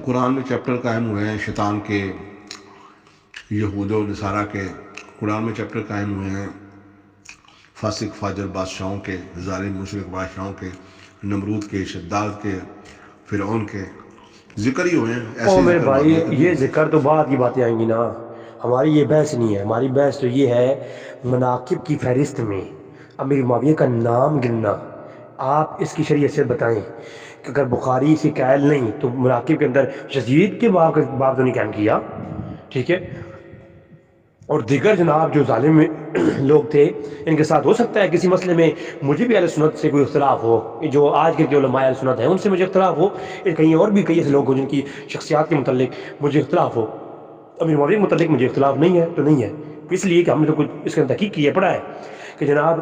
قرآن میں چیپٹر قائم ہوئے ہیں شیطان کے، یہود و نصارہ کے، قرآن میں چیپٹر قائم ہوئے ہیں فاسق فاجر بادشاہوں کے، ظالم مشرک بادشاہوں کے، نمرود کے، شداد کے، فرعون کے ذکر ہی ہوئے ہیں. ایسے میرے ذکر بھائی معاویہ کے بھی یہ ذکر تو بعد کی باتیں آئیں گی نا، ہماری یہ بحث نہیں ہے. ہماری بحث تو یہ ہے مناقب کی فہرست میں امیر معاویہ کا نام گننا. آپ اس کی شرعیت سے بتائیں کہ اگر بخاری سے قائل نہیں تو مناقب کے اندر یزید کے باب تو نہیں قائم کیا، ٹھیک ہے. اور دیگر جناب جو ظالم لوگ تھے ان کے ساتھ ہو سکتا ہے کسی مسئلے میں مجھے بھی اہل سنت سے کوئی اختلاف ہو، جو آج کے جو علماء اہل سنت ہیں ان سے مجھے اختلاف ہو، کہیں اور بھی کئی ایسے لوگ ہوں جن کی شخصیات کے متعلق مجھے اختلاف ہو. امیر معاویہ کے متعلق مجھے اختلاف نہیں ہے تو نہیں ہے، اس لیے کہ ہم نے تو کچھ اس کے اندر تحقیق کی ہے، پڑھا ہے کہ جناب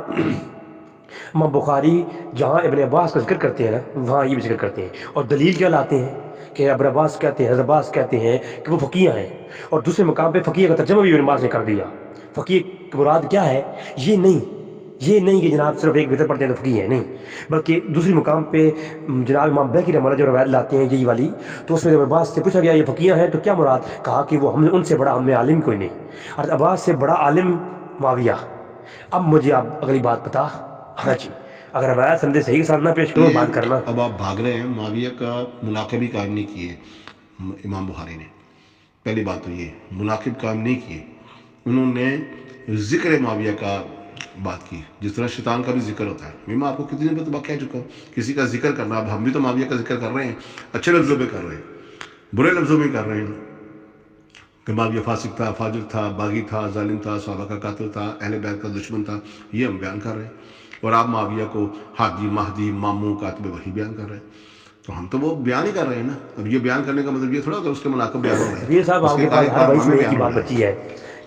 امام بخاری جہاں ابن عباس کا ذکر کرتے ہیں نا وہاں یہ بھی ذکر کرتے ہیں، اور دلیل کیا لاتے ہیں کہ ابن عباس کہتے ہیں، حضرت عباس کہتے ہیں کہ وہ فقیہ ہیں، اور دوسرے مقام پہ فقیہ کا ترجمہ بھی ابن عباس نے کر دیا. فقیہ کی مراد کیا ہے؟ یہ نہیں کہ جناب صرف ایک بدعت پڑھتے ہیں تو فقیہ ہے، نہیں، بلکہ دوسری مقام پہ جناب امام بیہقی رحمہ اللہ جو روایت لاتے ہیں یہی والی، تو اس میں ابن عباس سے پوچھا گیا یہ فقیہ ہیں تو کیا مراد؟ کہا کہ وہ ان سے بڑا ہم عالم کوئی نہیں، حضرت عباس سے بڑا عالم معاویہ. اب مجھے آپ اگلی بات بتا. ہاں جی، اگر روایت سندے صحیح کے ساتھ نہ پیش کرو بات کرنا. اب آپ بھاگ رہے ہیں، معاویہ کا مناقب ہی قائم نہیں کیے امام بخاری نے. پہلی بات تو یہ مناقب قائم نہیں کیے، انہوں نے ذکر معاویہ کا بات کی، جس طرح شیطان کا بھی ذکر ہوتا ہے. میں آپ کو کتنی دن پہ کہہ چکا ہوں کسی کا ذکر کرنا. اب ہم بھی تو معاویہ کا ذکر کر رہے ہیں، اچھے لفظوں میں کر رہے ہیں، برے لفظوں میں کر رہے ہیں کہ معاویہ فاسق تھا، فاجر تھا، باغی تھا، ظالم تھا، صحابہ کا قاتل تھا، اہل بیت کا دشمن تھا، یہ ہم بیان کر رہے ہیں. اور آپ معاویہ کو ہادی، مہدی، ماموں، کاتب وحی بیان کر رہے ہیں. تو ہم تو وہ بیان ہی کر رہے ہیں نا. اب یہ بیان کرنے کا مطلب یہ تھوڑا کہ اس کے مناقب بیان ہو رہے شبیر ہیں، صاحب اس آپ کے کے پاس ہر بحث کارنامے میں ایک ہی بیان ہو بات رہے ہیں. بچی ہے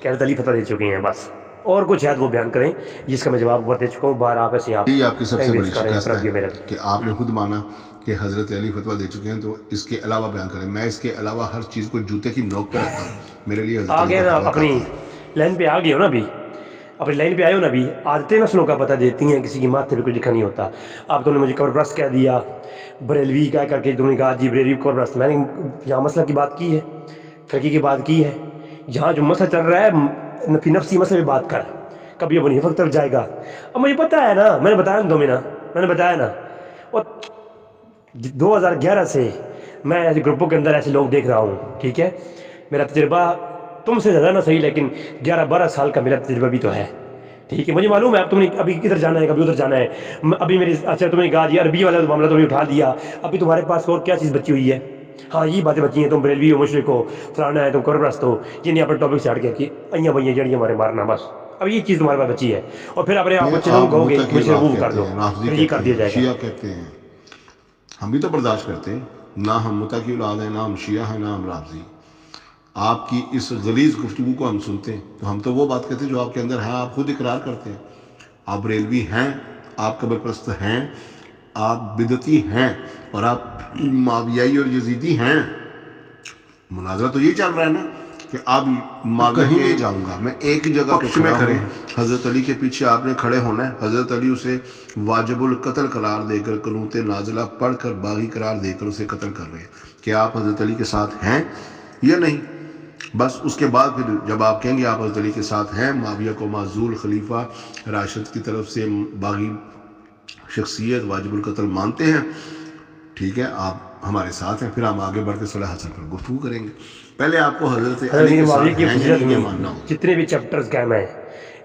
کہ حضرت علی فتح دے چکے ہیں بس، اور کچھ شاید وہ بیان کریں جس کا میں جواب دے چکا ہوں. باہر آپ ایسے یہی آپ کی سب ٹائم سے بڑی ویسٹ کر رہے ہیں شکست ہے فرضیہ میرا. کہ آپ نے خود مانا کہ حضرت علی فتویٰ دے چکے ہیں، تو اس کے علاوہ بیان کریں. میں اس کے علاوہ ہر چیز کو جوتے کی نوک پہ رکھتا ہوں. میرے لیے حضرت آ علی گئے کا نا، فتویٰ اپنی کافی ہے. لائن پہ آ گئے ہو نا، ابھی اپنی لائن پہ آئے ہو نا. ابھی عادتیں نسلوں کا پتہ دیتی ہیں، کسی کی ماتھے پہ کچھ لکھا نہیں ہوتا. آپ تو نے مجھے قبر پرست کہہ دیا، بریلوی کہہ کر کے تم نے کہا جی بریلوی قبر پرست. میں نے یہاں مسئلہ کی بات کی ہے، فقہ کی بات کی ہے. جہاں جو مسئلہ چل رہا ہے فی نفسی مسئلے پہ بات کر، کبھی ابن حنیفہ طرف جائے گا. اب مجھے پتہ ہے نا، میں نے بتایا نا 2 مہینہ، میں نے بتایا نا. اور 2011 سے میں ایسے گروپوں کے اندر ایسے لوگ دیکھ رہا ہوں، ٹھیک ہے. میرا تجربہ تم سے زیادہ نہ صحیح، لیکن 11-12 سال کا میرا تجربہ بھی تو ہے، ٹھیک ہے. مجھے معلوم ہے اب تم نے ابھی کدھر جانا ہے، کبھی ادھر جانا ہے. ابھی میری اچھا تم نے کہا جی عربی والا معاملہ تم نے اٹھا دیا. ابھی تمہارے پاس اور کیا چیز بچی ہوئی ہے؟ ہاں یہ باتیں بچی ہیں، تم بریلوی ہو، مشرک ہو، فلانا ہے، تم قبر پرست ہو. یہ نہیں اپنے ٹاپک سے ہٹ گیا کہ ایاں بھائیاں جڑیاں ہمارے مارنا، بس اب یہ چیز تمہارے پاس بچی ہے. اور پھر اپنے آپ بچے لوگوں آپ کہو گے متقی مجھے اللہ رموو کر کہتے دو، ہیں، رافضی پھر یہ کر کہتے دیا ہیں، جائے گا. شیعہ کہتے ہیں. ہم بھی تو برداشت کرتے ہیں. نہ ہم متقی اولاد ہیں، نہ ہم شیعہ ہیں، نہ ہم رافضی. آپ کی اس غلیظ گفتگو کو ہم سنتے ہیں تو ہم تو وہ بات کہتے ہیں جو آپ کے اندر ہے. آپ خود اقرار کرتے ہیں آپ بریلوی ہیں، آپ قبر پرست ہیں، آپ بدعتی ہیں، اور آپ معاویائی اور یزیدی ہیں. مناظرہ تو یہی چل رہا ہے نا کہ آپ کہیں نہیں جاؤں گا میں، ایک جگہ پہ کھڑا ہوں. حضرت علی کے پیچھے آپ نے کھڑے ہونا ہے. حضرت علی اسے واجب القتل قرار دے کر قنوت نازلہ پڑھ کر باغی قرار دے کر اسے قتل کر رہے ہیں. کیا آپ حضرت علی کے ساتھ ہیں یا نہیں؟ بس اس کے بعد پھر جب آپ کہیں گے آپ حضرت علی کے ساتھ ہیں، معاویہ کو معزول خلیفہ راشد کی طرف سے باغی شخصیت واجب القتل مانتے ہیں، ٹھیک ہے، آپ ہمارے ساتھ ہیں، پھر ہم آگے بڑھ کے صلح حسن پر گفتگو کریں گے. پہلے آپ کو حضرت علی کے معاویہ ساتھ کی ہیں یا فضیلت نہیں یہ میں ماننا ہوگا. جتنے بھی چیپٹرز قائم ہیں،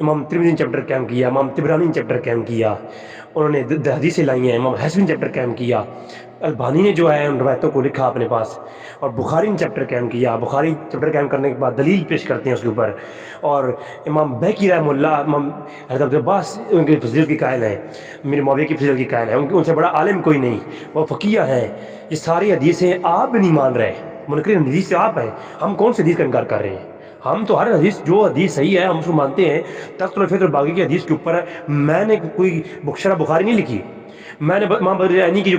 امام ترمذی نے چیپٹر قائم کیا، امام طبرانی نے چیپٹر قائم کیا، انہوں نے حدیثیں لائی ہیں، امام حسن نے چیپٹر قائم کیا، البانی نے جو ہے ان روایتوں کو لکھا اپنے پاس، اور بخاری نے چیپٹر قائم کیا. بخاری چیپٹر قائم کرنے کے بعد دلیل پیش کرتے ہیں اس کے اوپر. اور امام بیہقی رحمہ اللہ، امام حضرت عبد العباس ان کی فضیلت کی قائل ہیں، میرے معاویہ کی فضیلت کی قائل ہیں. ان سے بڑا عالم کوئی نہیں، وہ فقیہ ہیں. یہ ساری حدیثیں آپ بھی نہیں مان رہے، منکر حدیث سے آپ ہیں. ہم کون سی حدیث کا انکار کر رہے ہیں؟ ہم تو ہر حدیث جو حدیث صحیح ہے ہم اس کو مانتے ہیں. تخت الفطر باغی کی حدیث کے اوپر میں نے کوئی شرح بخاری نہیں لکھی، میں نے امام بدر عینی کی جو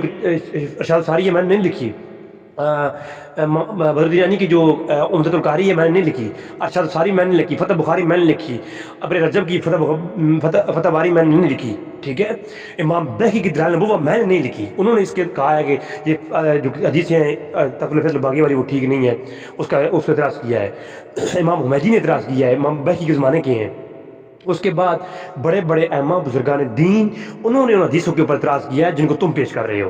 ارشاد ساری ہے میں نے نہیں لکھی. بدرجانی کی جو عمدۃ القاری ہے میں نے نہیں لکھی، اچھا تو ساری میں نے لکھی، فتح بخاری میں نے لکھی، ابن رجب کی فتح باری میں نے نہیں لکھی، ٹھیک ہے، امام بیہقی کی دلائل النبوہ میں نے نہیں لکھی۔ انہوں نے اس کے کہا ہے کہ یہ جو حدیثیں ہیں تقریب فیصل باغی والی وہ ٹھیک نہیں ہے، اس کا اعتراض کیا ہے، امام حمیدی نے اعتراض کیا ہے، امام بیہقی کے زمانے کے ہیں۔ اس کے بعد بڑے بڑے ائمہ بزرگان دین انہوں نے ان حدیثوں کے اوپر اعتراض کیا ہے جن کو تم پیش کر رہے ہو۔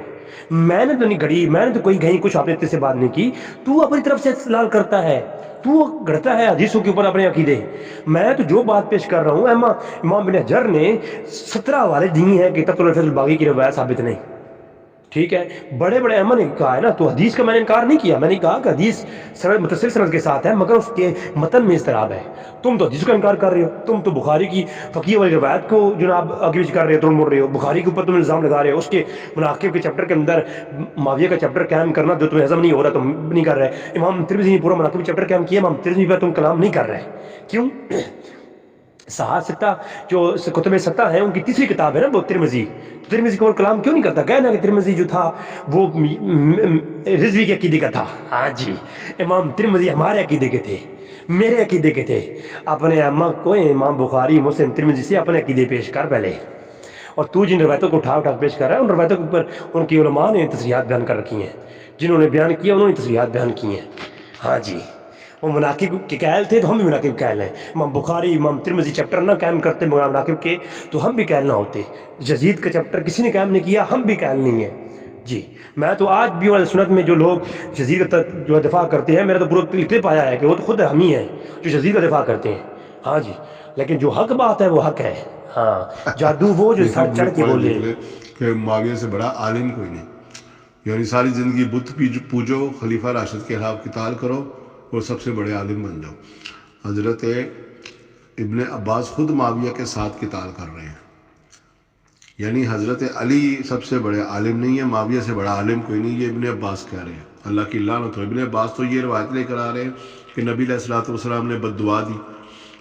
میں نے تو نہیں گھڑی، میں نے تو کوئی کہیں کچھ آپ نے سے بات نہیں کی، تو اپنی طرف سے استدلال کرتا ہے، تو گھڑتا ہے حدیثوں کے اوپر اپنے عقیدے۔ میں تو جو بات پیش کر رہا ہوں، امام بن حجر نے 17 حوالے دیے ہیں کہ تقریب فیصل باغی کی روایت ثابت نہیں، ٹھیک ہے، بڑے بڑے ائمہ نے کہا ہے نا، تو حدیث کا میں نے انکار نہیں کیا، میں نے کہا کہ حدیث سند متصل سند کے ساتھ ہے مگر اس کے متن میں اضطراب ہے۔ تم تو حدیث کا انکار کر رہے ہو، تم تو بخاری کی فقیہ والی روایت کو جناب آگے پیچھے کر رہے ہو، تم مڑ رہے ہو، بخاری کے اوپر تم الزام لگا رہے ہو، اس کے مناقب کے چیپٹر کے اندر معاویہ کا چیپٹر قائم کرنا جو تمہیں ہضم نہیں ہو رہا تم نہیں کر رہے۔ امام ترمذی نے پورا مناقب چیپٹر قائم کیا، امام ترمذی پر تم کلام نہیں کر رہے، کیوں؟ صحاح ستہ جو کتب ستہ ہیں ان کی تیسری کتاب ہے نا وہ ترمذی، ترمذی کو کلام کیوں نہیں کرتا؟ کہنا کہ ترمذی جو تھا وہ رضوی کے عقیدے کا تھا، ہاں جی، امام ترمذی ہمارے عقیدے کے تھے، میرے عقیدے کے تھے۔ اپنے امام کو امام بخاری مسلم ترمذی سے اپنے عقیدے پیش کر پہلے، اور تو جن روایتوں کو اٹھا پیش کر رہا ہے ان روایتوں کے اوپر ان کی علماء نے تصریحات بیان کر رکھی ہیں، جنہوں نے بیان کیا انہوں نے تصریحات بیان کی ہیں، ہاں جی، وہ مناقب کے قائل تھے تو ہم بھی مناقب کے قائل ہیں۔ امام بخاری امام ترمذی چیپٹر نہ قائم کرتے مناقب کے تو ہم بھی قائل نہ ہوتے، یزید کا چیپٹر کسی نے قائم نہیں کیا، ہم بھی قائل نہیں ہیں جی۔ میں تو آج بھی اہل سنت میں جو لوگ یزید کا جو دفاع کرتے ہیں، میرا تو پورا کلپ آیا ہے کہ وہ تو خود ہم ہی ہیں جو یزید کا دفاع کرتے ہیں، ہاں جی، لیکن جو حق بات ہے وہ حق ہے، ہاں، جادو وہ جو سر چڑھ کے بولے کہ معاویہ سے بڑا عالم کوئی نہیں، یعنی ساری زندگی بت پوجو، خلیفہ راشد کے خلاف قتال کرو اور سب سے بڑے عالم بن جاؤ۔ حضرت ابن عباس خود معاویہ کے ساتھ قتال کر رہے ہیں، یعنی حضرت علی سب سے بڑے عالم نہیں ہے، معاویہ سے بڑا عالم کوئی نہیں، یہ ابن عباس کہہ رہے ہیں، اللہ کی لعنت ہو۔ ابن عباس تو یہ روایت لے کر آ رہے ہیں کہ نبی علیہ الصلوۃ والسلام نے بد دعا دی،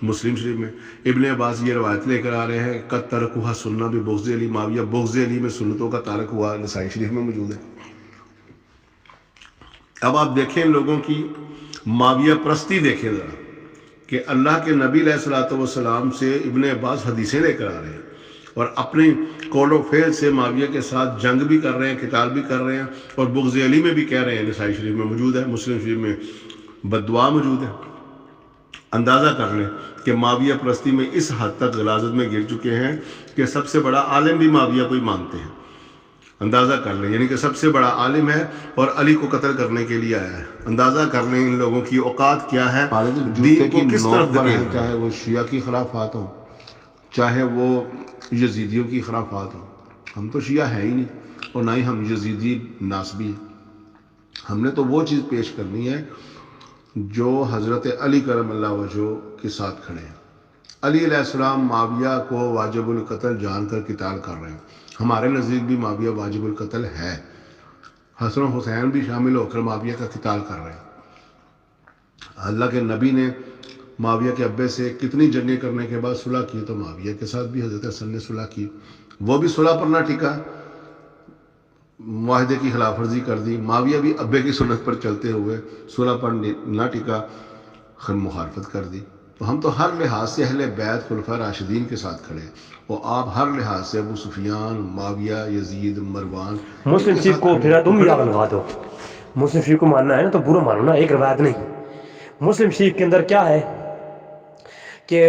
مسلم شریف میں ابن عباس یہ روایت لے کر آ رہے ہیں قد ترکوها سنہ ببغض علی، معاویہ بغض علی میں سنتوں کا تارک ہوا، نسائی شریف میں موجود ہے۔ اب آپ دیکھیں لوگوں کی معاویہ پرستی دیکھیں ذرا، کہ اللہ کے نبی علیہ الصلوۃ والسلام سے ابن عباس حدیثیں لے کر آ رہے ہیں اور اپنے قول و فعل سے معاویہ کے ساتھ جنگ بھی کر رہے ہیں، قتال بھی کر رہے ہیں، اور بغض علی میں بھی کہہ رہے ہیں، نسائی شریف میں موجود ہے، مسلم شریف میں بد دعا موجود ہے۔ اندازہ کر لیں کہ معاویہ پرستی میں اس حد تک غلاظت میں گر چکے ہیں کہ سب سے بڑا عالم بھی معاویہ کو ہی مانتے ہیں، اندازہ کر لیں، یعنی کہ سب سے بڑا عالم ہے اور علی کو قتل کرنے کے لیے آیا ہے۔ اندازہ کر لیں ان لوگوں کی اوقات کیا ہے، دین کو کس طرف دھکیل، چاہے وہ شیعہ کی خرافات ہوں، چاہے وہ یزیدیوں کی خرافات ہوں۔ ہم تو شیعہ ہے ہی نہیں اور نہ ہی ہم یزیدی ناسبی ہیں، ہم نے تو وہ چیز پیش کرنی ہے جو حضرت علی کرم اللہ وجہہ کے ساتھ کھڑے ہیں۔ علی علیہ السلام معاویہ کو واجب القتل جان کر قتال کر رہے ہیں، ہمارے نزدیک بھی معاویہ واجب القتل ہے، حسن و حسین بھی شامل ہو کر معاویہ کا قتال کر رہے ہیں۔ اللہ کے نبی نے معاویہ کے ابے سے کتنی جنگیں کرنے کے بعد صلح کی، تو معاویہ کے ساتھ بھی حضرت حسن نے صلح کی، وہ بھی صلح پر نہ ٹکا، معاہدے کی خلاف ورزی کر دی۔ معاویہ بھی ابے کی سنت پر چلتے ہوئے صلح پر نہ ٹکا، مخالفت کر دی۔ تو ہم تو ہر لحاظ سے اہل بیت خلفاء راشدین کے ساتھ کھڑے ہیں، اور آپ ہر لحاظ سے ابو سفیان، معاویہ، یزید، مروان، مسلم شریف کو پھر تم بھی لگا دو، مسلم شریف کو ماننا ہے نا تو پورا مانو نا، ایک روایت نہیں۔ مسلم شریف کے اندر کیا ہے کہ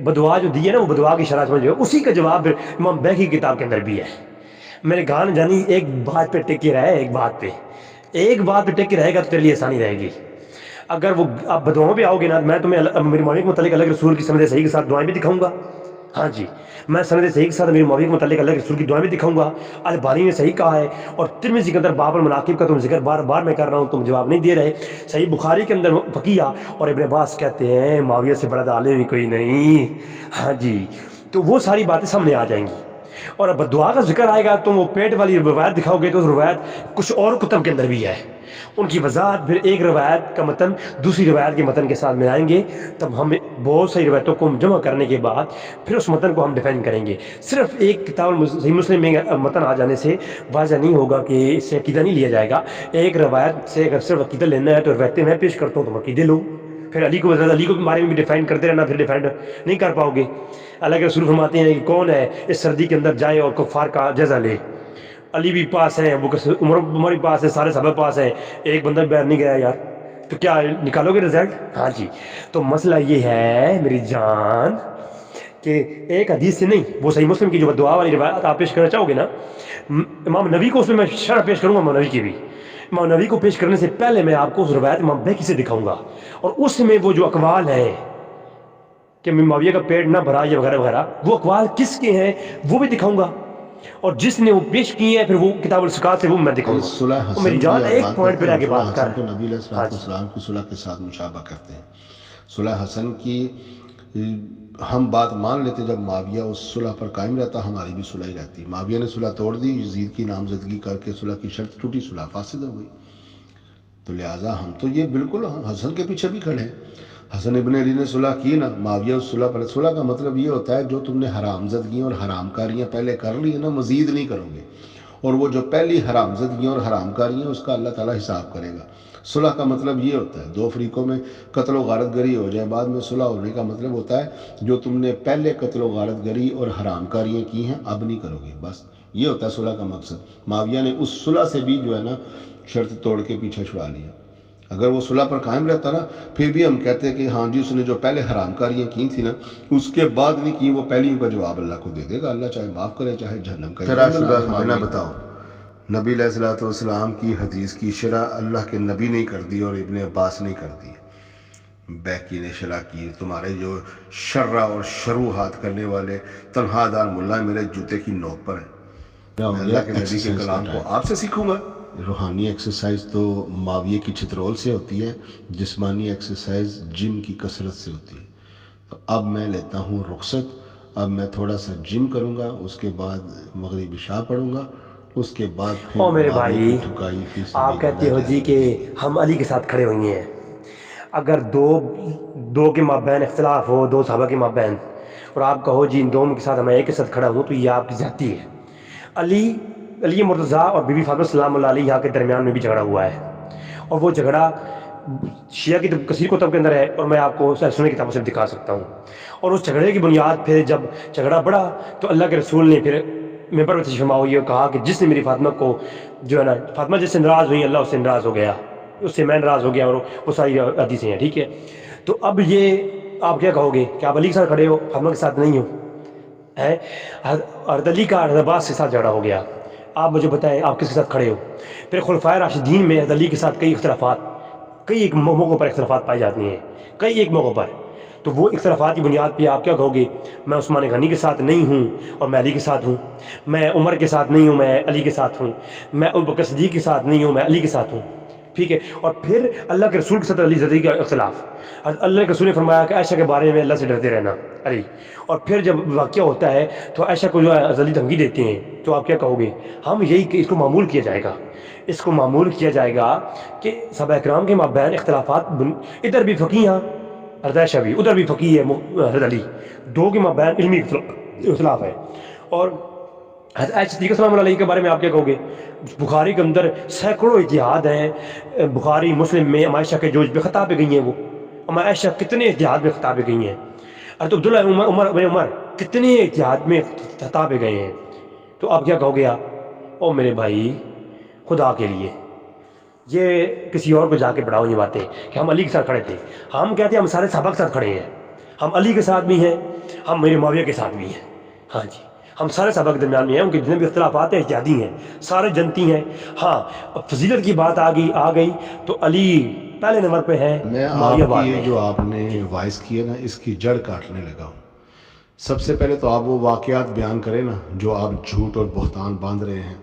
بدعا جو دی ہے نا، وہ بدعا کی شرح سمجھ، اسی کا جواب امام بیہقی کی کتاب کے اندر بھی ہے۔ میرے گان جانی ایک بات پہ ٹکے رہے، ایک بات پہ ٹکے رہے گا تو تیرے لیے آسانی رہے گی۔ اگر وہ آپ بدعاؤں پہ آؤ گے نا، میں تمہیں میری معاویہ کے متعلق اللہ کے رسول کی سند صحیح کے ساتھ دعائیں بھی دکھاؤں گا، ہاں جی، میں سند صحیح کے ساتھ میری معاویہ کے متعلق اللہ کے رسول کی دعائیں بھی دکھاؤں گا۔ البانی نے صحیح کہا ہے، اور ترمذی کے اندر باب المناقب کا تم ذکر بار بار میں کر رہا ہوں، تم جواب نہیں دے رہے۔ صحیح بخاری کے اندر فقیہ اور ابن عباس کہتے ہیں معاویہ سے بڑا عالم ہی کوئی نہیں، ہاں جی، تو وہ ساری باتیں سامنے آ جائیں گی۔ اور اب دعا کا ذکر آئے گا، تم وہ پیٹ والی روایت دکھاؤ گے تو روایت کچھ اور کتب کے اندر بھی ہے، ان کی وضاحت پھر ایک روایت کا متن دوسری روایت کے متن کے ساتھ ملائیں گے، تب ہم بہت ساری روایتوں کو جمع کرنے کے بعد پھر اس متن کو ہم ڈیفینڈ کریں گے۔ صرف ایک کتاب صحیح مسلم میں متن آ جانے سے واضح نہیں ہوگا کہ اس سے عقیدہ نہیں لیا جائے گا۔ ایک روایت سے اگر صرف عقیدہ لینا ہے تو روایتیں میں پیش کرتا ہوں، تم عقیدے لو، پھر علی کو بارے میں بھی ڈیفائن کرتے رہنا، پھر ڈیفینڈ نہیں کر پاؤ گے۔ اللہ کے رسول فرماتے ہیں کہ کون ہے اس سردی کے اندر جائے اور کفار کا جزا لے۔ علی بھی پاس ہیں، عمر بھی پاس ہے، سارے صحابہ پاس ہیں، ایک بندہ باہر نہیں گیا یار، تو کیا نکالو گے رزلٹ؟ ہاں جی۔ تو مسئلہ یہ ہے میری جان کہ ایک حدیث سے نہیں، وہ صحیح مسلم کی جو دعا والی روایت آپ پیش کرنا چاہو گے نا، امام نبی کو اس میں شرح پیش کروں گا، امام نبی کی بھی۔ امام نبی کو پیش کرنے سے پہلے میں آپ کو اس روایت امام بیہقی سے دکھاؤں گا، اور اس میں وہ جو اقوال ہیں کہ معاویہ کا پیٹ نہ بھرا یا وغیرہ وغیرہ، وہ اقوال کس کے ہیں وہ بھی دکھاؤں گا، اور جس نے وہ پیش کیے ہیں پھر وہ کتاب الثقات سے وہ میں دکھاؤں گا۔ صلح تو میری حسن جان کی آپ ایک بات پوائنٹ پہ کرتے رہ ہیں، کے صلح بات کر حسن کو نبی علیہ السلام کی صلح کے ساتھ مشابہ کرتے ہیں۔ صلح حسن کی ہم بات مان لیتے جب معاویہ اس صلح پر قائم رہتا، ہماری بھی صلح ہی رہتی۔ معاویہ نے صلح توڑ دی، یزید کی نامزدگی کر کے صلح کی شرط ٹوٹی، صلح فاسد ہو گئی۔ تو لہٰذا ہم تو یہ بالکل حسن کے پیچھے بھی کھڑے ہیں۔ حسن ابن علی نے صلح کی نا، معاویہ اس صلح پر، صلح کا مطلب یہ ہوتا ہے جو تم نے حرام زدگیاں اور حرام کاریاں پہلے کر لی ہیں نا، مزید نہیں کرو گے، اور وہ جو پہلی حرام زدگیاں اور حرام کاریاں اس کا اللہ تعالیٰ حساب کرے گا۔ صلح کا مطلب یہ ہوتا ہے دو فریقوں میں قتل و غارت گری ہو جائے، بعد میں صلح ہونے کا مطلب ہوتا ہے جو تم نے پہلے قتل و غارت گری اور حرام کاریاں کی ہیں اب نہیں کرو گے، بس یہ ہوتا ہے صلح کا مقصد۔ معاویہ نے اس صلح سے بھی جو ہے نا شرط توڑ کے پیچھے چھڑا لیا۔ اگر وہ صلح پر قائم رہتا نا، پھر بھی ہم کہتے ہیں کہ ہاں جی اس نے جو پہلے حرام کاریاں کی تھی نا اس کے بعد نہیں کی، وہ پہلی کا جواب اللہ کو دے دے گا، اللہ چاہے معاف کرے چاہے جہنم کا۔ ہمیں بتاؤ نبی علیہ الصلوۃ والسلام کی حدیث کی شرح اللہ کے نبی نہیں کر دی اور ابن عباس نہیں کر دی، بیہقی نے شرح کی۔ تمہارے جو شرع اور شروحات کرنے والے تنہا دار ملا میرے جوتے کی نوک پر ہیں، میں اللہ کے نبی کے کلام کو آپ سے سیکھوں گا۔ روحانی ایکسرسائز تو معاویہ کی چھترول سے ہوتی ہے، جسمانی ایکسرسائز جم کی کثرت سے ہوتی ہے۔ تو اب میں لیتا ہوں رخصت، اب میں تھوڑا سا جم کروں گا، اس کے بعد مغرب عشاء پڑھوں گا، اس کے بعد پھر او میرے بھائی، آپ کہتے ہو جی کہ ہم علی کے ساتھ کھڑے ہوئے ہیں، اگر دو کے مابین اختلاف ہو، دو صحابہ کے مابین، اور آپ کہو جی ان دونوں کے ساتھ میں ایک کے ساتھ کھڑا ہوں، تو یہ آپ کی زیادتی ہے۔ علی مرتضیٰ اور بی بی فاطمہ سلام اللہ علیہ کے درمیان میں بھی جھگڑا ہوا ہے، اور وہ جھگڑا شیعہ کی کثیر کتب کے اندر ہے، اور میں آپ کو سنی کتابوں سے دکھا سکتا ہوں۔ اور اس جھگڑے کی بنیاد پھر جب جھگڑا بڑھا تو اللہ کے رسول نے پھر ممبر پر تشریف فرما یہ کہا کہ جس نے میری فاطمہ کو جو ہے نا، فاطمہ جس سے ناراض ہوئی اللہ اس سے ناراض ہو گیا، اس سے میں ناراض ہو گیا، اور وہ ساری حدیثیں ہیں، ٹھیک ہے۔ تو اب یہ آپ کیا کہو گے کہ آپ علی کے ساتھ کھڑے ہو، فاطمہ کے ساتھ نہیں ہو؟ حضرت علی کا حضرت عباس کے ساتھ جھگڑا ہو گیا، آپ مجھے بتائیں آپ کس کے ساتھ کھڑے ہو؟ پھر خلفائے راشدین میں حضرت علی کے ساتھ کئی اختلافات، کئی ایک موقعوں پر اختلافات پائی جاتی ہیں، کئی ایک موقعوں پر، تو وہ اختلافات کی بنیاد پہ آپ کیا کہو گے؟ میں عثمان غنی کے ساتھ نہیں ہوں اور میں علی کے ساتھ ہوں، میں عمر کے ساتھ نہیں ہوں میں علی کے ساتھ ہوں، میں ابوبکر صدیق کے ساتھ نہیں ہوں میں علی کے ساتھ ہوں، ٹھیک ہے۔ اور پھر اللہ کے رسول کے ساتھ علی زدی کا اختلاف، اللہ کے رسول نے فرمایا کہ عائشہ کے بارے میں اللہ سے ڈرتے رہنا علی، اور پھر جب واقعہ ہوتا ہے تو عائشہ کو جو علی دھمکی دیتے ہیں، تو آپ کیا کہو گے؟ ہم یہی کہ اس کو معمول کیا جائے گا، اس کو معمول کیا جائے گا کہ صحابہ کرام کے مابین اختلافات، ادھر بھی فقیہ ہیں حضرت عائشہ بھی، ادھر بھی فقیہ ہے حضرت علی، دو کے مابین علمی اختلاف ہے۔ اور حضرت عائشہ صدیقہ سلام اللہ علیہ کے بارے میں آپ کیا کہو گے؟ بخاری کے اندر سینکڑوں اتحاد ہیں، بخاری مسلم میں عائشہ کے جو خطا پہ گئی ہیں، وہ عائشہ کتنے اتحاد میں خطا پہ گئی ہیں، حضرت عبداللہ عمر کتنے اتحاد میں خطا پہ گئے ہیں، تو آپ کیا کہو گے؟ آپ او میرے بھائی خدا کے لیے یہ کسی اور کو جا کے بڑھاؤ یہ باتیں کہ ہم علی کے ساتھ کھڑے تھے، ہم کہتے ہیں ہم سارے صحابہ کے ساتھ کھڑے ہیں، ہم علی کے ساتھ بھی ہیں، ہم میرے معاویہ کے ساتھ بھی ہیں، ہاں جی ہم سارے صحابہ کے درمیان میں ہیں، ان کے جتنے بھی اختلافات ہیں اتحادی ہیں، سارے جنتی ہیں۔ ہاں اب فضیلت کی بات آ گئی تو علی پہلے نمبر پہ ہے، معاویہ بعد میں۔ جو آپ نے وائس کی ہے نا اس کی جڑ کاٹنے لگا ہوں۔ سب سے پہلے تو آپ وہ واقعات بیان کریں نا جو آپ جھوٹ اور بہتان باندھ رہے ہیں۔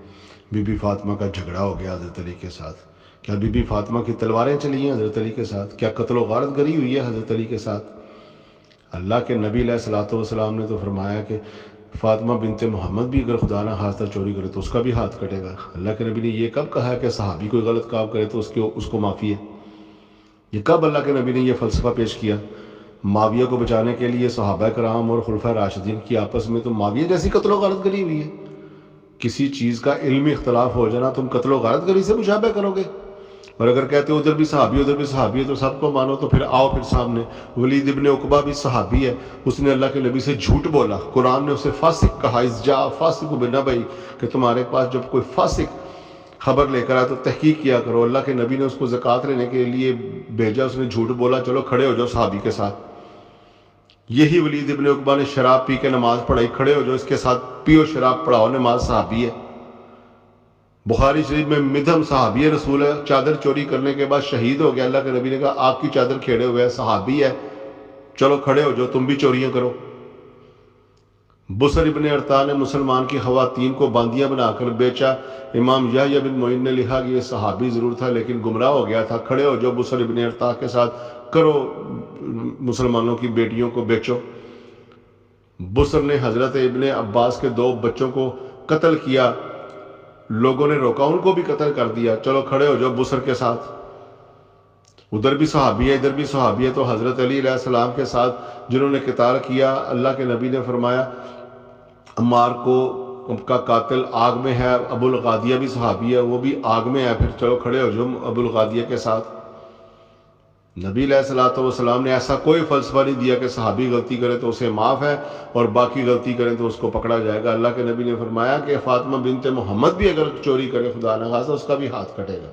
بی بی فاطمہ کا جھگڑا ہو گیا حضرت علی کے ساتھ، کیا بی بی فاطمہ کی تلواریں چلی ہیں حضرت علی کے ساتھ؟ کیا قتل و غارت گری ہوئی ہے حضرت علی کے ساتھ؟ اللہ کے نبی علیہ الصلوۃ والسلام نے تو فرمایا کہ فاطمہ بنت محمد بھی اگر خدا نہ خواستہ چوری کرے تو اس کا بھی ہاتھ کٹے گا۔ اللہ کے نبی نے یہ کب کہا ہے کہ صحابی کوئی غلط کام کرے تو اس کو معافی ہے؟ یہ کب اللہ کے نبی نے یہ فلسفہ پیش کیا؟ معاویہ کو بچانے کے لیے صحابہ کرام اور خلفۂ راشدین کی آپس میں تو معاویہ جیسی قتل و غارت گری ہوئی ہے۔ کسی چیز کا علمی اختلاف ہو جانا تم قتل و غارت گری سے مشابہ کرو گے؟ اور اگر کہتے ہو ادھر بھی صحابی ہے تو سب کو مانو، تو پھر آؤ پھر سامنے ولید ابن عقبہ بھی صحابی ہے، اس نے اللہ کے نبی سے جھوٹ بولا، قرآن نے اسے فاسق کہا، اذ جاء فاسق بنبأ، کہ تمہارے پاس جب کوئی فاسق خبر لے کر آئے تو تحقیق کیا کرو۔ اللہ کے نبی نے اس کو زکوٰۃ لینے کے لیے بھیجا، اس نے جھوٹ بولا، چلو کھڑے ہو جاؤ صحابی کے ساتھ۔ یہی ولید ابن عقبہ نے شراب پی کے نماز پڑھائی، کھڑے ہو جاؤ اس کے ساتھ، پیو شراب پڑھاؤ نماز، صحابی ہے۔ بخاری شریف میں مدھم صحابی رسول ہے، چادر چوری کرنے کے بعد شہید ہو گیا، اللہ کے نبی نے کہا آپ کی چادر کھیڑے ہوئے ہے، صحابی ہے، چلو کھڑے ہو جاؤ تم بھی چوریاں کرو۔ بصر ابن ارطا نے مسلمان کی خواتین کو باندیاں بنا کر بیچا، امام یحییٰ بن معین نے لکھا کہ یہ صحابی ضرور تھا لیکن گمراہ ہو گیا تھا، کھڑے ہو جاؤ بصر ابن ارطا کے ساتھ، کرو مسلمانوں کی بیٹیوں کو بیچو۔ بصر نے حضرت ابن عباس کے 2 بچوں کو قتل کیا، لوگوں نے روکا، ان کو بھی قتل کر دیا، چلو کھڑے ہو جاؤ بصر کے ساتھ، ادھر بھی صحابی ہے ادھر بھی صحابی ہے۔ تو حضرت علی علیہ السلام کے ساتھ جنہوں نے قتال کیا، اللہ کے نبی نے فرمایا عمار کا قاتل آگ میں ہے، ابو الغادیہ بھی صحابی ہے، وہ بھی آگ میں ہے، پھر چلو کھڑے ہو جاؤ ابو الغادیہ کے ساتھ۔ نبی علیہ الصلوۃ والسلام نے ایسا کوئی فلسفہ نہیں دیا کہ صحابی غلطی کرے تو اسے معاف ہے اور باقی غلطی کریں تو اس کو پکڑا جائے گا۔ اللہ کے نبی نے فرمایا کہ فاطمہ بنت محمد بھی اگر چوری کرے خدا نہ خواستہ اس کا بھی ہاتھ کٹے گا۔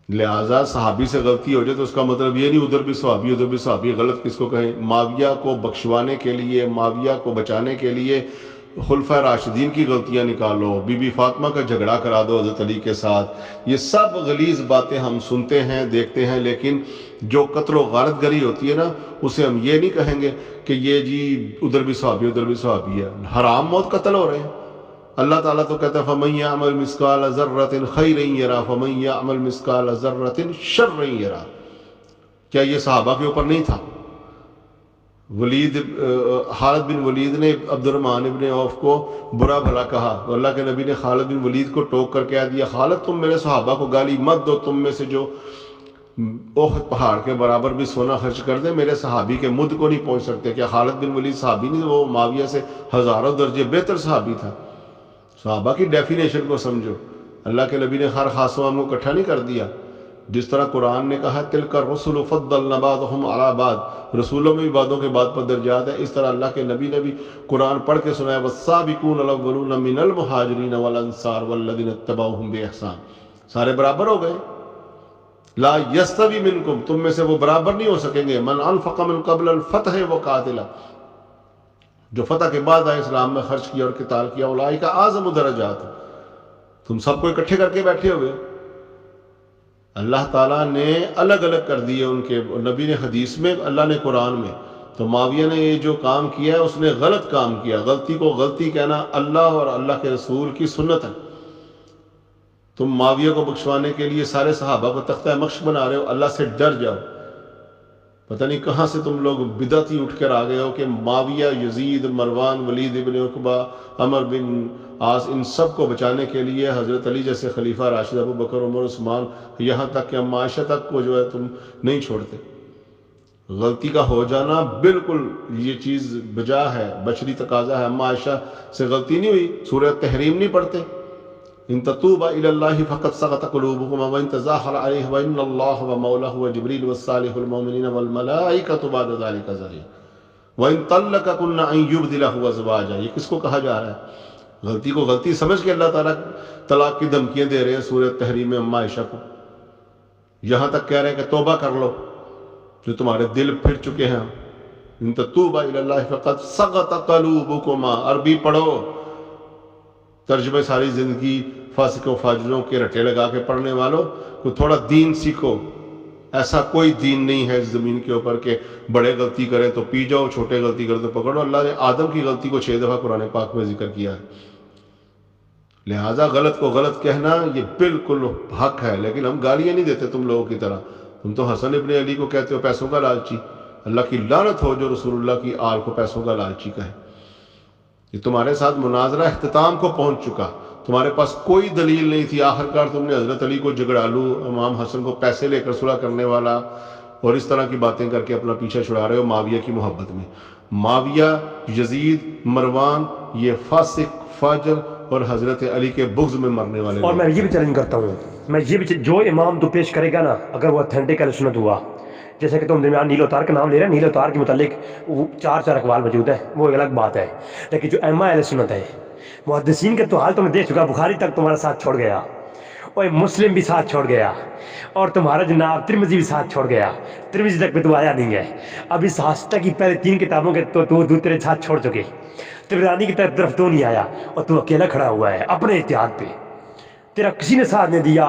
لہٰذا صحابی سے غلطی ہو جائے تو اس کا مطلب یہ نہیں ادھر بھی صحابی، غلط کس کو کہیں؟ معاویہ کو بخشوانے کے لیے، معاویہ کو بچانے کے لیے خلفۂ راشدین کی غلطیاں نکالو، بی بی فاطمہ کا جھگڑا کرا دو حضرت علی کے ساتھ، یہ سب غلیظ باتیں ہم سنتے ہیں دیکھتے ہیں، لیکن جو قتل و غارت گری ہوتی ہے نا، اسے ہم یہ نہیں کہیں گے کہ یہ جی ادھر بھی صحابی ہے۔ حرام موت قتل ہو رہے ہیں۔ اللہ تعالیٰ تو کہتا ہے فَمَن يَعْمَلْ مِثْقَالَ ذَرَّةٍ خَيْرًا يَرَهُ وَمَن يَعْمَلْ مِثْقَالَ ذَرَّةٍ شَرًّا يَرَهُ۔ کیا یہ صحابہ کے اوپر نہیں تھا؟ خالد بن ولید نے عبد الرحمن ابن عوف کو برا بھلا کہا، تو اللہ کے نبی نے خالد بن ولید کو ٹوک کر کہہ دیا خالد تم میرے صحابہ کو گالی مت دو، تم میں سے جو احد پہاڑ کے برابر بھی سونا خرچ کر دے میرے صحابی کے مد کو نہیں پہنچ سکتے۔ کیا خالد بن ولید صحابی نہیں؟ وہ معاویہ سے ہزاروں درجے بہتر صحابی تھا۔ صحابہ کی ڈیفینیشن کو سمجھو۔ اللہ کے نبی نے ہر خاص و عام کو اکٹھا نہیں کر دیا، جس طرح قرآن نے کہا تلک الرسل فضلنا بعضهم علی بعض، رسولوں میں بھی بعضوں کے بعد پر درجات ہے، اس طرح اللہ کے نبی نے بھی قرآن پڑھ کے سنایا والسابقون الاولون من المہاجرین والانصار والذین اتبعوہم باحسان، سارے برابر ہو گئے۔ لا یستوی منکم، تم میں سے وہ برابر نہیں ہو سکیں گے، من انفق من قبل الفتح وقاتل، جو فتح کے بعد آئے اسلام میں خرچ کیا اور قتال کیا، اولئک اعظم درجات، تم سب کو اکٹھے کر کے بیٹھے ہوئے۔ اللہ تعالیٰ نے الگ الگ کر دیے ان کے، نبی نے حدیث میں، اللہ نے قرآن میں۔ تو معاویہ نے یہ جو کام کیا ہے اس نے غلط کام کیا، غلطی کو غلطی کہنا اللہ اور اللہ کے رسول کی سنت ہے۔ تم معاویہ کو بخشوانے کے لیے سارے صحابہ کو تختہ مشق بنا رہے ہو، اللہ سے ڈر جاؤ۔ پتہ نہیں کہاں سے تم لوگ بدعتی اٹھ کر آ گئے ہو کہ معاویہ، یزید، مروان، ولید ابن عقبہ، عمر بن عاص، ان سب کو بچانے کے لیے حضرت علی جیسے خلیفہ راشد، ابو بکر، عمر، عثمان، یہاں تک کہ اما عائشہ تک کو جو ہے تم نہیں چھوڑتے۔ غلطی کا ہو جانا بالکل یہ چیز بجا ہے، بشری تقاضا ہے۔ اما عائشہ سے غلطی نہیں ہوئی، سورہ تحریم نہیں پڑھتے، ان تتوبا الی اللہ فقد صغت قلوبکما وان تظاہر علیہ وان اللہ ومولاہ وجبریل والصالح المؤمنین والملائکۃ بعد ذلک ظہیر وان طلقکن ان یبدلہ ازواجا۔ یہ کس کو کہا جا رہا ہے؟ غلطی کو غلطی سمجھ کے اللہ تعالیٰ طلاق کی دھمکیاں دے رہے ہیں سورہ تحریم میں اما عائشہ کو، یہاں تک کہہ رہے ہیں کہ توبہ کر لو جو تمہارے دل پھر چکے ہیں۔ ان تتوبا الی اللہ فقد صغت قلوبکما، عربی پڑھو، ترجمے ساری زندگی فاسقوں فاجروں کے رٹے لگا کے پڑھنے والوں کو تھوڑا دین سیکھو۔ ایسا کوئی دین نہیں ہے اس زمین کے اوپر کہ بڑے غلطی کریں تو پی جاؤ، چھوٹے غلطی کریں تو پکڑو۔ اللہ نے آدم کی غلطی کو 6 دفعہ قرآن پاک میں ذکر کیا ہے، لہٰذا غلط کو غلط کہنا یہ بالکل حق ہے، لیکن ہم گالیاں نہیں دیتے تم لوگوں کی طرح۔ تم تو حسن ابن علی کو کہتے ہو پیسوں کا لالچی، اللہ کی لعنت ہو جو رسول اللہ کی آل کو پیسوں کا لالچی کہے۔ کہ تمہارے ساتھ مناظرہ اختتام کو پہنچ چکا، تمہارے پاس کوئی دلیل نہیں تھی، آخر کار تم نے حضرت علی کو جھگڑالو، امام حسن کو پیسے لے کر صلح کرنے والا اور اس طرح کی باتیں کر کے اپنا پیچھا چھڑا رہے ہو معاویہ کی محبت میں۔ معاویہ، یزید، مروان، یہ فاسق، فاجر اور حضرت علی کے بغض میں مرنے والے اور لوگ۔ میں یہ بھی چیلنج کرتا ہوں، میں یہ بھی جو امام تو پیش کرے گا نا، اگر وہ اتھینٹک اہل سنت ہوا، جیسے کہ تم درمیان نیل اوتار کا نام لے رہے ہیں، نیل اوتار کے متعلق چار اقوال موجود ہیں، وہ الگ بات ہے، لیکن جو ائمہ اہل سنت ہے، محدثین کے تو حال تم نے دیکھ چکا، بخاری تک تمہارا ساتھ چھوڑ گیا، اور مسلم بھی ساتھ چھوڑ گیا، اور تمہارا جناب ترمذی بھی ساتھ چھوڑ گیا، ترمذی تک بھی تو آیا نہیں ہے، اب اس ہاستہ کی پہلے 3 کتابوں کے تو تیرے ساتھ چھوڑ چکے، طبرانی کی طرف تو نہیں آیا، اور تو اکیلا کھڑا ہوا ہے اپنے اتحاد پہ، تیرا کسی نے ساتھ نہیں دیا۔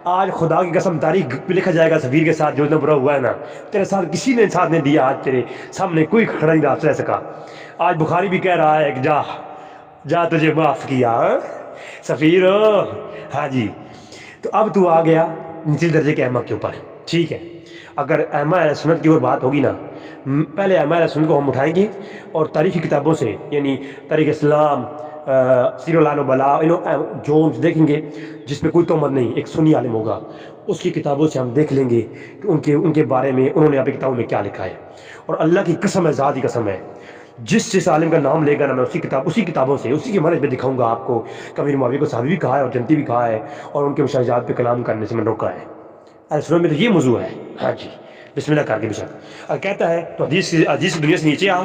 آج خدا کی قسم تاریخ پہ لکھا جائے گا سفیر کے ساتھ جو اتنا برا ہوا ہے نا، تیرے ساتھ کسی نے ساتھ نہیں دیا، آج تیرے سامنے کوئی کھڑا نہیں رہ سکا۔ آج بخاری بھی کہہ رہا ہے کہ جا تجھے معاف کیا سفیر، ہاں جی۔ تو اب تو آ گیا نچلے درجے کے ائمہ کے اوپر، ٹھیک ہے، اگر ائمہ اہل سنت کی اور بات ہوگی نا، پہلے ائمہ اہل سنت کو ہم اٹھائیں گے اور تاریخی کتابوں سے، یعنی تاریخ اسلام، سیر العلم بلا، جو دیکھیں گے جس میں کوئی تہمت نہیں، ایک سنی عالم ہوگا، اس کی کتابوں سے ہم دیکھ لیں گے کہ ان کے بارے میں انہوں نے اپنی کتابوں میں کیا لکھا ہے، اور اللہ کی قسم ہے، ذات کی قسم ہے، جس عالم کا نام لے گا نا، میں اسی کتابوں سے، اسی کی منہج پہ دکھاؤں گا آپ کو کہ امیر معاویہ کو صحابی بھی کہا ہے اور جنتی بھی کہا ہے، اور ان کے مشاہدات پہ کلام کرنے سے میں روکا ہے۔ اہل سنت میں تو یہ موضوع ہے، ہاں جی، بسم اللہ کر کے بشک اگر کہتا ہے تو حدیث کی دنیا سے نیچے آ،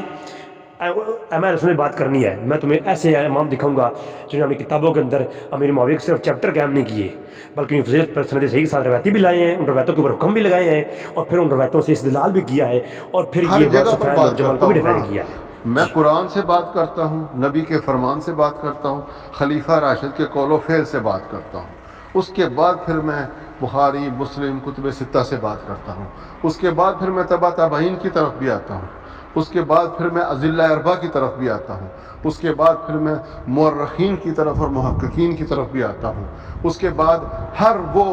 ائمہ اہل سنت بات کرنی ہے، میں تمہیں ایسے امام دکھاؤں گا جنہوں نے کتابوں کے اندر امیر معاویہ کے صرف چیپٹر قائم نہیں کیے، بلکہ ان فضیلت پر سند صحیح کے ساتھ روایتی بھی لائے ہیں، ان روایتوں کے اوپر حکم بھی لگائے ہیں، اور پھر ان روایتوں سے استدلال بھی کیا ہے، اور پھر ہر یہ جگہ پر سفیان اور بات جمل کرتا کو بھی ہوں نا، ڈیفائن کیا ہے۔ میں قرآن سے بات کرتا ہوں، نبی کے فرمان سے بات کرتا ہوں، خلیفہ راشد کے قول و فعل سے بات کرتا ہوں، اس کے بعد پھر میں بخاری، مسلم، کتب ستہ سے بات کرتا ہوں، اس کے بعد پھر میں تبع تابعین کی طرف بھی آتا ہوں، اس کے بعد پھر میں اذلہ اربعہ کی طرف بھی آتا ہوں، اس کے بعد پھر میں مورخین کی طرف اور محققین کی طرف بھی آتا ہوں، اس کے بعد ہر وہ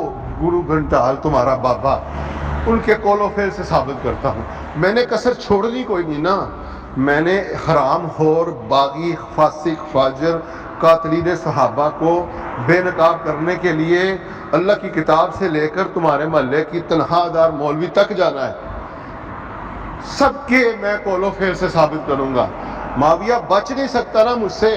گرو گھنٹال تمہارا بابا، ان کے قول و فعل سے ثابت کرتا ہوں۔ میں نے کسر چھوڑنی کوئی نہیں نا، میں نے حرام خور، باغی، فاسق، فاجر، قاتلین صحابہ کو بے نقاب کرنے کے لیے اللہ کی کتاب سے لے کر تمہارے محلے کی تنہا دار مولوی تک جانا ہے، سب کے میں قول و فعل سے ثابت کروں گا۔ معاویہ بچ نہیں سکتا نا مجھ سے،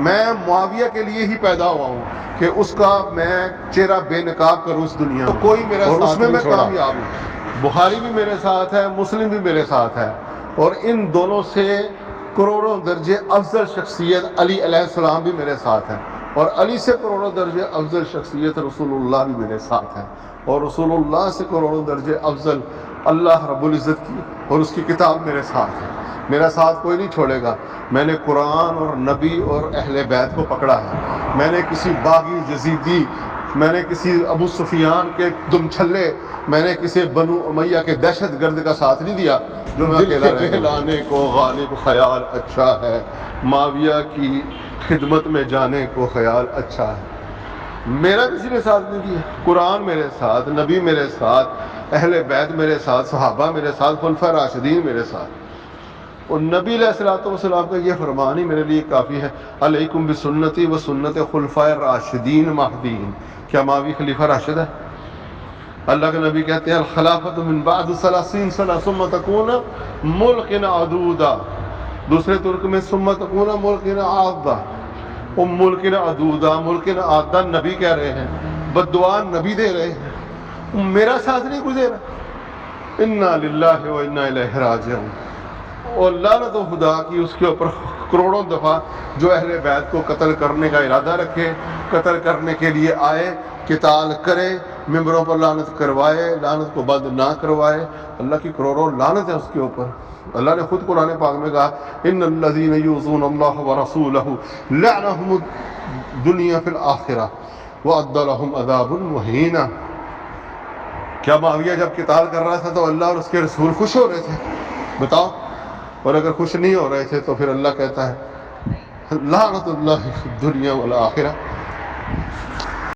میں معاویہ کے لیے ہی پیدا ہوا ہوں کہ اس کا میں چہرہ بے نقاب کروں اس دنیا میں، کوئی میرا اور اس میں کامیاب ہوں۔ بخاری بھی میرے ساتھ ہے، مسلم بھی میرے ساتھ ہے، اور ان دونوں سے کروڑوں درجے افضل شخصیت علی علیہ السلام بھی میرے ساتھ ہے، اور علی سے کروڑوں درجے افضل شخصیت رسول اللہ بھی میرے ساتھ ہے، اور رسول اللہ سے کروڑوں درجے افضل اللہ رب العزت کی اور اس کی کتاب میرے ساتھ ہے۔ میرا ساتھ کوئی نہیں چھوڑے گا۔ میں نے قرآن اور نبی اور اہل بیت کو پکڑا ہے، میں نے کسی باغی یزیدی، میں نے کسی ابو سفیان کے دم چھلے، میں نے کسی بنو امیہ کے دہشت گرد کا ساتھ نہیں دیا جو میں اکیلا رہ لانے کو غالب خیال اچھا ہے، معاویہ کی خدمت میں جانے کو خیال اچھا ہے۔ میرا کسی نے ساتھ نہیں دیا، قرآن میرے ساتھ، نبی میرے ساتھ، اہل بیت میرے ساتھ، صحابہ میرے ساتھ، خلفاء راشدین میرے ساتھ، اور نبی علیہ الصلوۃ والسلام کا یہ فرمان ہی میرے لیے کافی ہے، علیکم بسنتی و سنت خلفاء راشدین مہدیین۔ کیا معاویہ خلیفہ راشد ہے؟ اللہ کے نبی کہتے ہیں الخلافۃ من بعد 30 سنہ ثم تکون ملکا عدودا، دوسرے ترک میں ثم تکون ملکا عاضدا، ملکا عدودا، ملکا عاضدا نبی کہہ رہے ہیں، بددعا نبی دے رہے ہیں، میرا ساتھ نہیں گزرا، انا للہ و انا الیہ راجعون۔ اور لعنت و خدا کی اس کے اوپر کروڑوں دفعہ جو اہل بیت کو قتل کرنے کا ارادہ رکھے، قتل کرنے کے لیے آئے، قتال کرے، ممبروں پر لعنت کروائے، لعنت کو بند نہ کروائے، اللہ کی کروڑوں لعنت ہے اس کے اوپر۔ اللہ نے خود قرآن پاک میں کہا ان الذین یؤذون اللہ ورسولہ لعنہم الدنیا فی الآخرہ وأعد لهم عذاب مہینا۔ کیا معاویہ جب قتال کر رہا تھا تو اللہ اور اس کے رسول خوش ہو رہے تھے؟ بتاؤ، اور اگر خوش نہیں ہو رہے تھے تو پھر اللہ کہتا ہے لعنت اللہ فی الدنیا والآخرہ۔